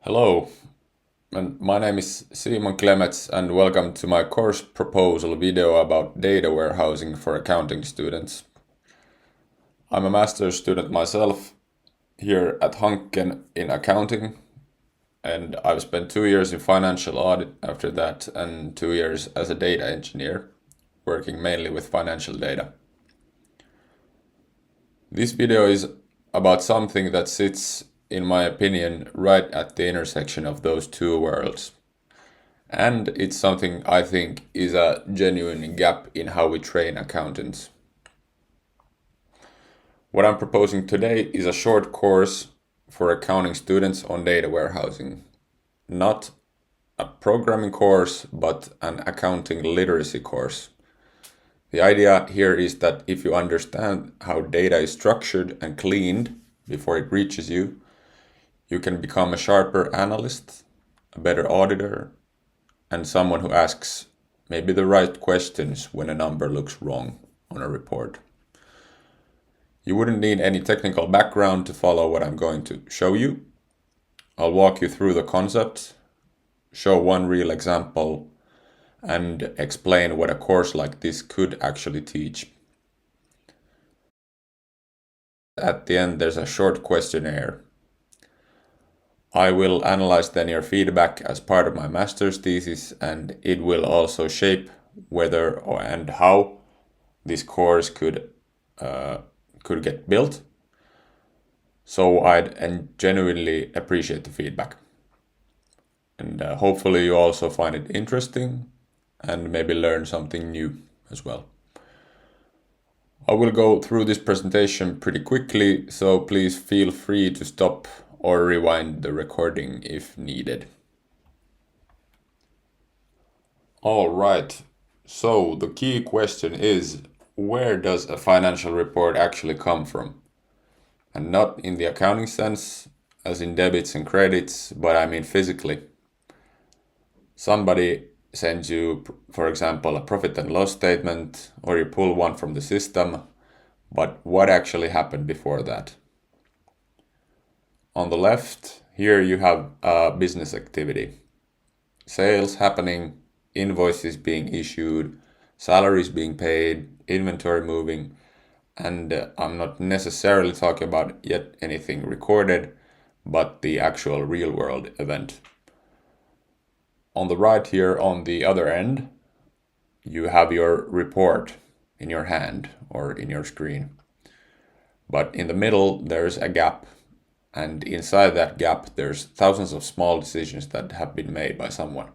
Hello, and my name is Simon Klemets, and welcome to my course proposal video about data warehousing for accounting students. I'm a master's student myself here at Hanken in accounting, and I've spent 2 years in financial audit after that, and 2 years as a data engineer, working mainly with financial data. This video is about something that sits, in my opinion, right at the intersection of those two worlds. And it's something I think is a genuine gap in how we train accountants. What I'm proposing today is a short course for accounting students on data warehousing. Not a programming course, but an accounting literacy course. The idea here is that if you understand how data is structured and cleaned before it reaches you, you can become a sharper analyst, a better auditor, and someone who asks maybe the right questions when a number looks wrong on a report. You wouldn't need any technical background to follow what I'm going to show you. I'll walk you through the concept, show one real example, and explain what a course like this could actually teach. At the end, there's a short questionnaire. I will analyze then your feedback as part of my master's thesis, and it will also shape whether and how this course could get built. So I'd genuinely appreciate the feedback. And hopefully you also find it interesting and maybe learn something new as well. I will go through this presentation pretty quickly, so please feel free to stop or rewind the recording if needed. All right, so the key question is, where does a financial report actually come from? And not in the accounting sense, as in debits and credits, but I mean physically. Somebody sends you, for example, a profit and loss statement, or you pull one from the system, but what actually happened before that? On the left, here you have a business activity. Sales happening, invoices being issued, salaries being paid, inventory moving, and I'm not necessarily talking about yet anything recorded, but the actual real world event. On the right here, on the other end, you have your report in your hand or in your screen. But in the middle, there's a gap. And inside that gap, there's thousands of small decisions that have been made by someone.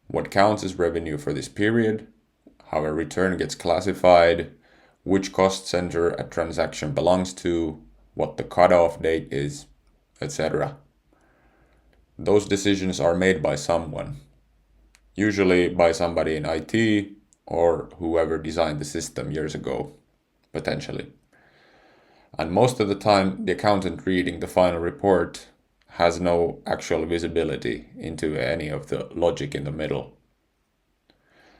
What counts as revenue for this period, how a return gets classified, which cost center a transaction belongs to, what the cutoff date is, etc. Those decisions are made by someone, usually by somebody in IT or whoever designed the system years ago, potentially. And most of the time, the accountant reading the final report has no actual visibility into any of the logic in the middle.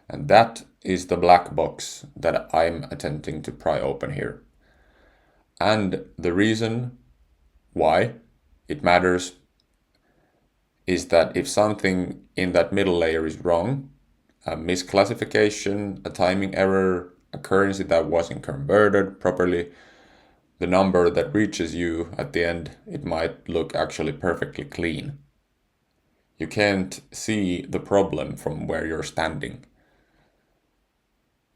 And that is the black box that I'm attempting to pry open here. And the reason why it matters is that if something in that middle layer is wrong, a misclassification, a timing error, a currency that wasn't converted properly, the number that reaches you at the end, it might look actually perfectly clean. You can't see the problem from where you're standing.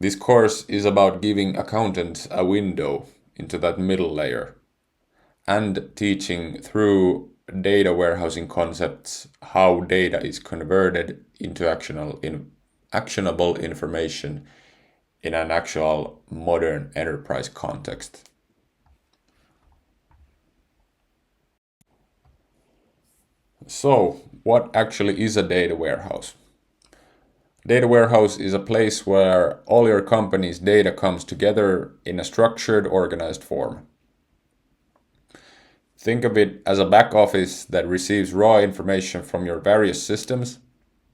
This course is about giving accountants a window into that middle layer and teaching through data warehousing concepts how data is converted into actionable information in an actual modern enterprise context. So, what actually is a data warehouse? Data warehouse is a place where all your company's data comes together in a structured, organized form. Think of it as a back office that receives raw information from your various systems,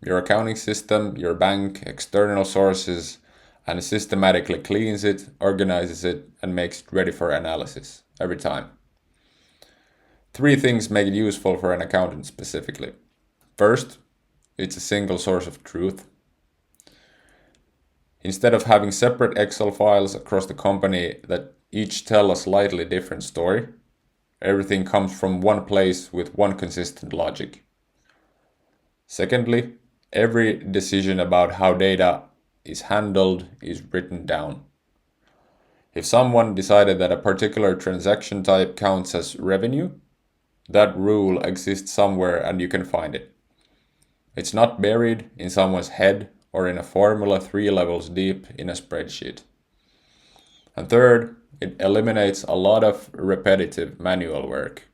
your accounting system, your bank, external sources, and systematically cleans it, organizes it, and makes it ready for analysis every time. Three things make it useful for an accountant specifically. First, it's a single source of truth. Instead of having separate Excel files across the company that each tell a slightly different story, everything comes from one place with one consistent logic. Secondly, every decision about how data is handled is written down. If someone decided that a particular transaction type counts as revenue, that rule exists somewhere and you can find it. It's not buried in someone's head or in a formula 3 levels deep in a spreadsheet. And third, it eliminates a lot of repetitive manual work.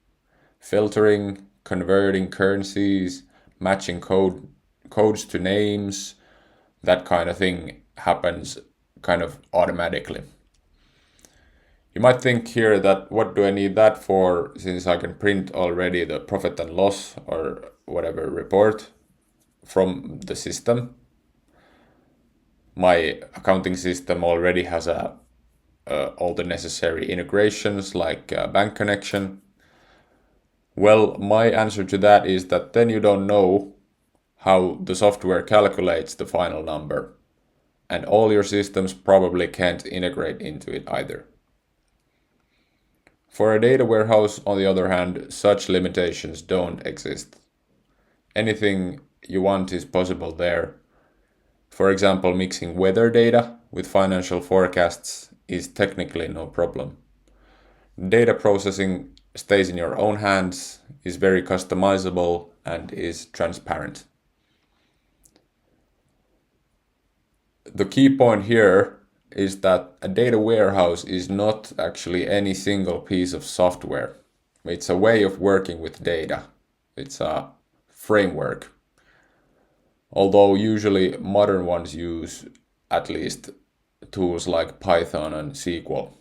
Filtering, converting currencies, matching codes to names, that kind of thing happens kind of automatically. You might think here that what do I need that for, since I can print already the profit and loss or whatever report from the system. My accounting system already has all the necessary integrations like bank connection. Well, my answer to that is that then you don't know how the software calculates the final number, and all your systems probably can't integrate into it either. For a data warehouse, on the other hand, such limitations don't exist. Anything you want is possible there. For example, mixing weather data with financial forecasts is technically no problem. Data processing stays in your own hands, is very customizable, and is transparent. The key point here is that a data warehouse is not actually any single piece of software. It's a way of working with data. It's a framework. Although usually modern ones use at least tools like Python and SQL,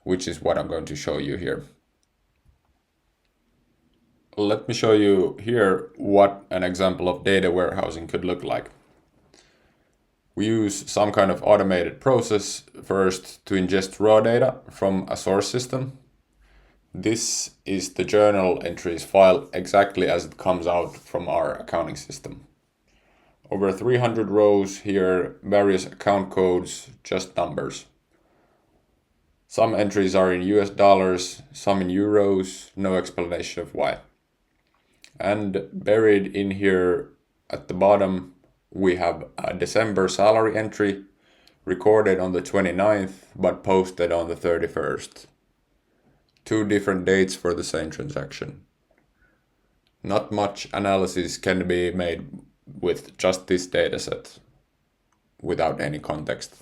which is what I'm going to show you here. Let me show you here what an example of data warehousing could look like. We use some kind of automated process first to ingest raw data from a source system. This is the journal entries file exactly as it comes out from our accounting system. Over 300 rows here, various account codes, just numbers. Some entries are in US dollars, some in euros, no explanation of why. And buried in here at the bottom, we have a December salary entry recorded on the 29th but posted on the 31st. Two different dates for the same transaction. Not much analysis can be made with just this dataset without any context.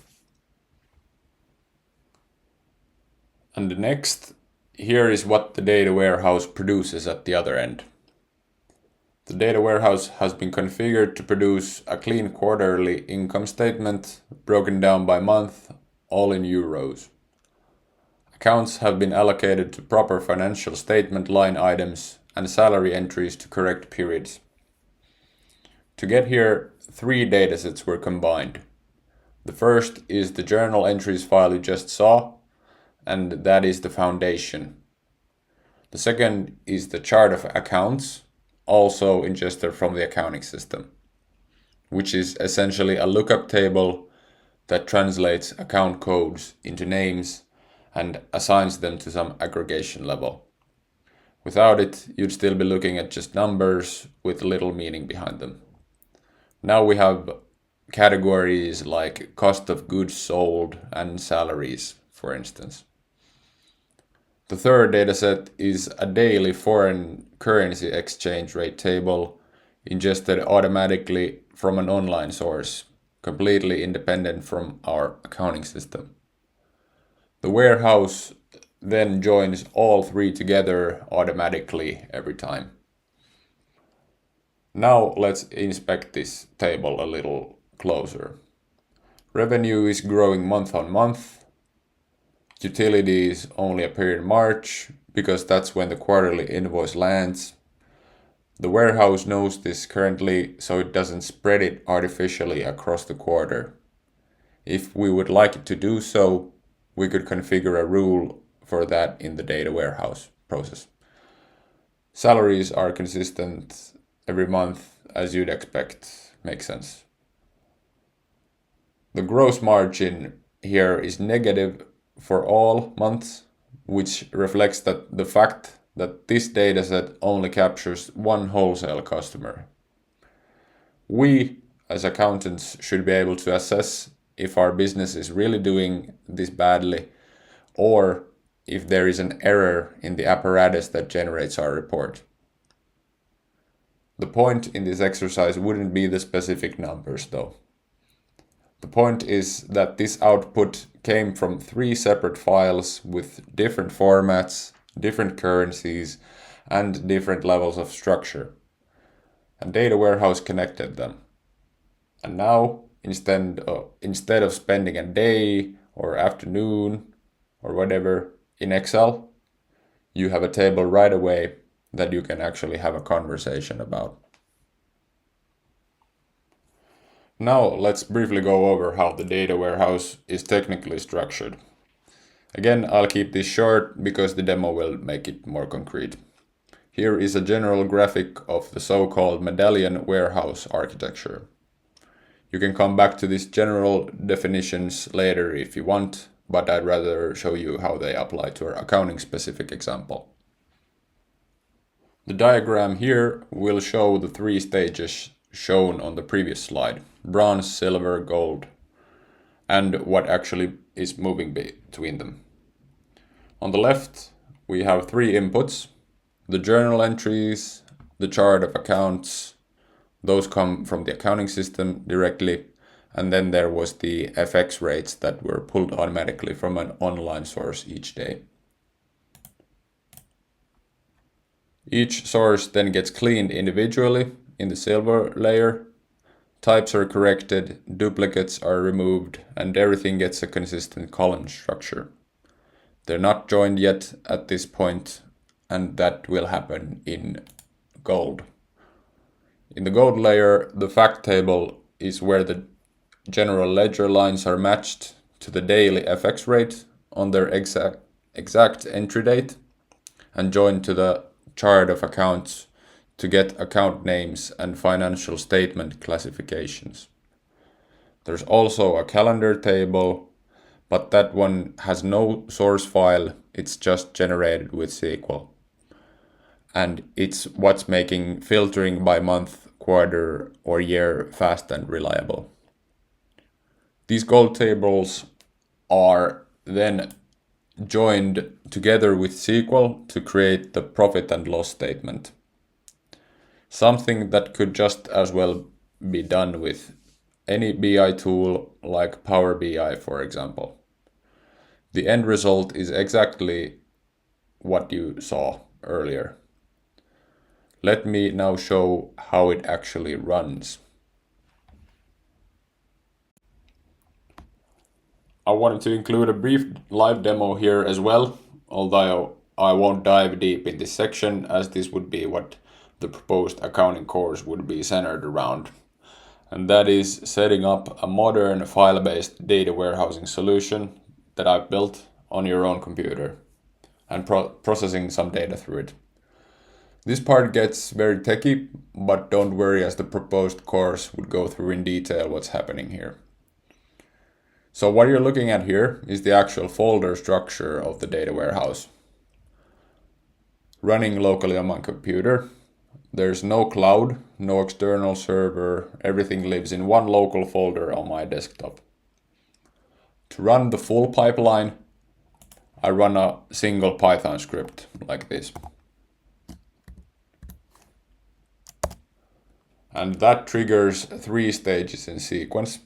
And next, here is what the data warehouse produces at the other end. The data warehouse has been configured to produce a clean quarterly income statement broken down by month, all in euros. Accounts have been allocated to proper financial statement line items and salary entries to correct periods. To get here, 3 datasets were combined. The first is the journal entries file you just saw, and that is the foundation. The second is the chart of accounts, also ingested from the accounting system, which is essentially a lookup table that translates account codes into names and assigns them to some aggregation level. Without it, you'd still be looking at just numbers with little meaning behind them. Now we have categories like cost of goods sold and salaries, for instance. The third dataset is a daily foreign currency exchange rate table ingested automatically from an online source, completely independent from our accounting system. The warehouse then joins all 3 together automatically every time. Now let's inspect this table a little closer. Revenue is growing month on month. Utilities only appear in March because that's when the quarterly invoice lands. The warehouse knows this currently, so it doesn't spread it artificially across the quarter. If we would like it to do so, we could configure a rule for that in the data warehouse process. Salaries are consistent every month as you'd expect. Makes sense. The gross margin here is negative for all months, which reflects that the fact that this dataset only captures one wholesale customer. We, as accountants, should be able to assess if our business is really doing this badly or if there is an error in the apparatus that generates our report. The point in this exercise wouldn't be the specific numbers, though. The point is that this output came from 3 separate files with different formats, different currencies, and different levels of structure. And data warehouse connected them. And now, instead of spending a day or afternoon or whatever in Excel, you have a table right away that you can actually have a conversation about. Now let's briefly go over how the data warehouse is technically structured. Again, I'll keep this short because the demo will make it more concrete. Here is a general graphic of the so-called medallion warehouse architecture. You can come back to these general definitions later if you want, but I'd rather show you how they apply to our accounting specific example. The diagram here will show the 3 stages shown on the previous slide: bronze, silver, gold, and what actually is moving between them. On the left, we have 3 inputs: the journal entries, the chart of accounts. Those come from the accounting system directly, and then there was the FX rates that were pulled automatically from an online source each day. Each source then gets cleaned individually in the silver layer. Types are corrected, duplicates are removed, and everything gets a consistent column structure. They're not joined yet at this point, and that will happen in gold. In the gold layer, the fact table is where the general ledger lines are matched to the daily FX rate on their exact entry date and joined to the chart of accounts to get account names and financial statement classifications. There's also a calendar table, but that one has no source file, it's just generated with SQL. And it's what's making filtering by month, quarter, or year fast and reliable. These gold tables are then joined together with SQL to create the profit and loss statement. Something that could just as well be done with any BI tool like Power BI, for example. The end result is exactly what you saw earlier. Let me now show how it actually runs. I wanted to include a brief live demo here as well, although I won't dive deep in this section, as this would be what the proposed accounting course would be centered around. And that is setting up a modern file-based data warehousing solution that I've built on your own computer and processing some data through it. This part gets very techy, but don't worry, as the proposed course would go through in detail what's happening here. So what you're looking at here is the actual folder structure of the data warehouse. Running locally on my computer. There's no cloud, no external server, everything lives in one local folder on my desktop. To run the full pipeline, I run a single Python script like this. And that triggers 3 stages in sequence.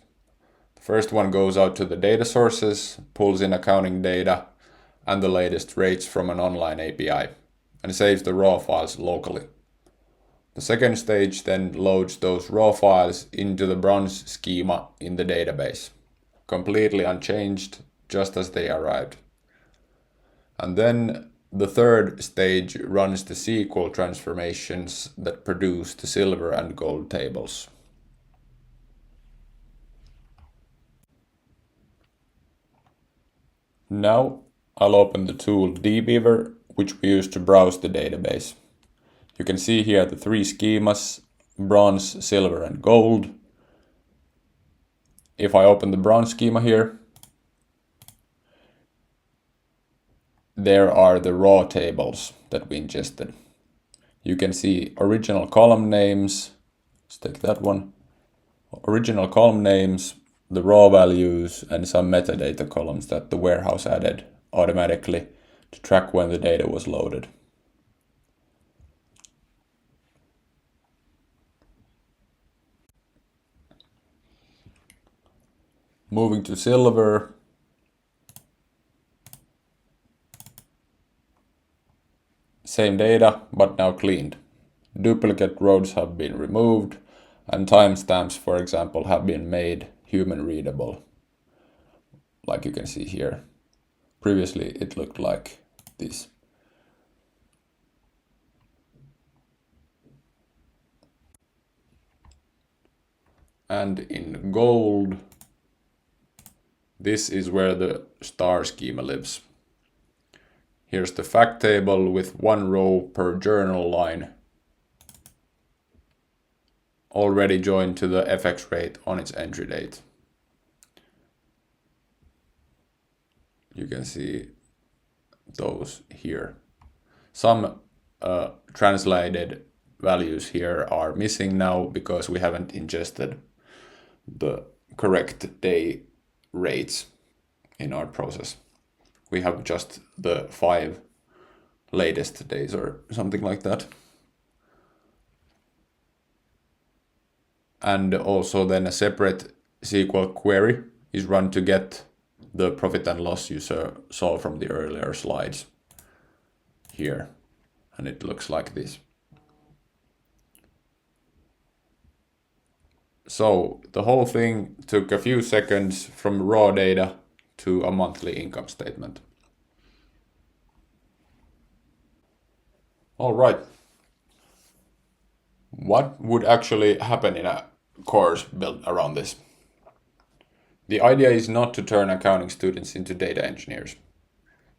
The first one goes out to the data sources, pulls in accounting data and the latest rates from an online API, and saves the raw files locally. The second stage then loads those raw files into the bronze schema in the database, completely unchanged, just as they arrived. And then the third stage runs the SQL transformations that produce the silver and gold tables. Now I'll open the tool dbeaver, which we use to browse the database. You can see here the three schemas: bronze, silver, and gold. If I open the bronze schema here, there are the raw tables that we ingested. You can see original column names. Let's take that one. Original column names, the raw values, and some metadata columns that the warehouse added automatically to track when the data was loaded. Moving to silver, same data, but now cleaned. Duplicate rows have been removed, and timestamps, for example, have been made human readable, like you can see here. Previously, it looked like this. And in gold, this is where the star schema lives. Here's the fact table with one row per journal line, already joined to the FX rate on its entry date. You can see those here. Some translated values here are missing now because we haven't ingested the correct day rates in our process. We have just the 5 latest days or something like that. And also then a separate SQL query is run to get the profit and loss you saw from the earlier slides here. And it looks like this. So the whole thing took a few seconds from raw data to a monthly income statement. All right. What would actually happen in a course built around this? The idea is not to turn accounting students into data engineers.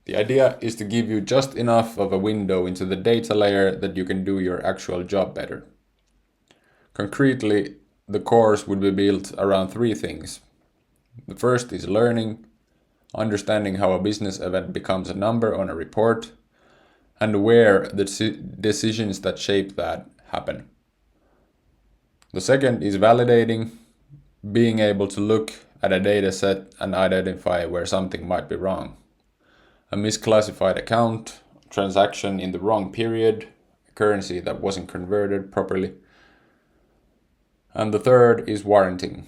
The idea is to give you just enough of a window into the data layer that you can do your actual job better. Concretely, the course would be built around 3 things. The first is learning, understanding how a business event becomes a number on a report, and where the decisions that shape that happen. The second is validating, being able to look at a data set and identify where something might be wrong. A misclassified account, transaction in the wrong period, a currency that wasn't converted properly. And the third is warranting,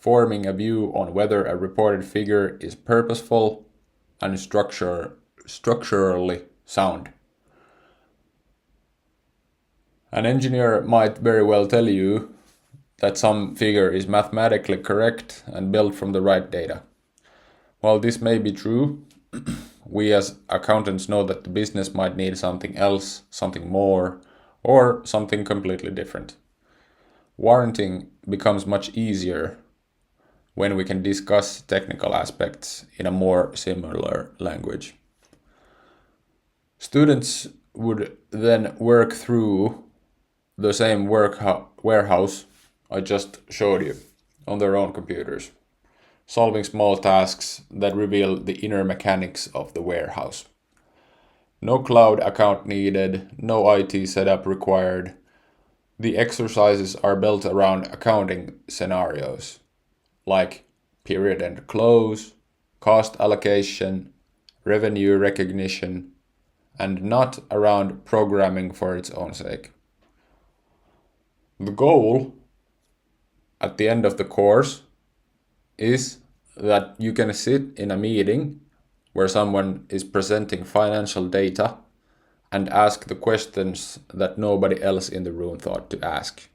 forming a view on whether a reported figure is purposeful and structurally sound. An engineer might very well tell you that some figure is mathematically correct and built from the right data. While this may be true, we as accountants know that the business might need something else, something more, or something completely different. Warranting becomes much easier when we can discuss technical aspects in a more similar language. Students would then work through the same warehouse I just showed you on their own computers, solving small tasks that reveal the inner mechanics of the warehouse. No cloud account needed, no IT setup required. The exercises are built around accounting scenarios, like period end close, cost allocation, revenue recognition, and not around programming for its own sake. The goal at the end of the course is that you can sit in a meeting where someone is presenting financial data and ask the questions that nobody else in the room thought to ask.